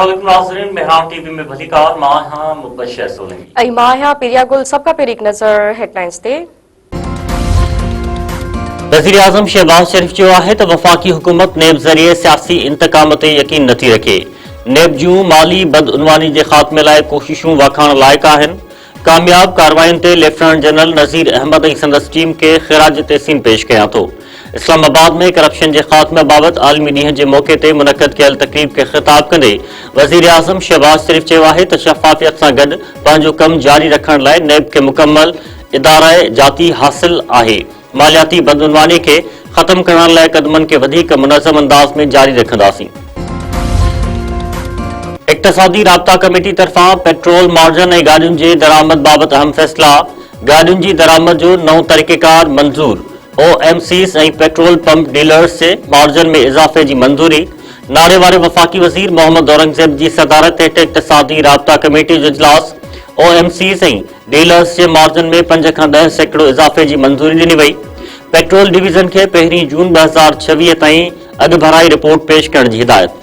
अस्सलामुअलैकुम नाज़रीन, मेहराम टीवी में भलीकार मां मुबशर सोलंकी मां पेरिया गुल सबका पेरी एक नजर हेडलाइंस ते। वज़ीर आज़म शहबाज शरीफ चयो आहे त वफ़ाक़ी हुकूमत नेब ज़रिए सियासी इंतकाम ते यकीन नथी रखे। नेब जूं माली बदउनवानी जे ख़ात्मे लाइ कोशिशूं वाखाण लाइक़ आहिनि। कामयाब कार्रवायुनि ते लेफ्टिनेंट जनरल नज़ीर अहमद ऐं संदसि टीम खे ख़िराज तहसीन पेश कयां थो। इस्लामाबाद में करप्शन के खात्मे बाबत आलमी ॾींहं के मौके ते मुनक़द कयल तकरीब के ख़िताब कंदे वज़ीर आज़म शहबाज शरीफ चयो आहे त शफ़ाफ़ियत सां गॾु पंहिंजो कमु जारी रखण लाइ नेब खे मुकमल इदाराए जाती हासिल आहे। मालियाती बदउनवानी के ख़त्म करण लाइ क़दमनि खे वधीक मुनज़्ज़म अंदाज़ में जारी रखंदासीं। इक़्तिसादी राब्ता कमेटी तरफ़ां पेट्रोल मार्जन ऐं गाॾियुनि जे दरामद बाबति अहम फ़ैसिला। गाॾियुनि जी दरामद जो नओं तरीक़ेकार मंज़ूर। OMCs ऐं पेट्रोल पंप डीलर्स जे मार्जन में इज़ाफ़े की मंजूरी। नारे वारे वफ़ाक़ी वज़ीर मोहम्मद औरंगज़ेब की सदारत हेठ इक़्तिसादी राब्ता कमेटी जो इजलास। OMCs ऐं डीलर्स के मार्जन में 5 खां 10% इज़ाफ़े की मंजूरी ॾिनी वई। पेट्रोल डिवीज़न के 1 जून 2026 ताईं अघ भराई रिपोर्ट पेश करण की हिदायत।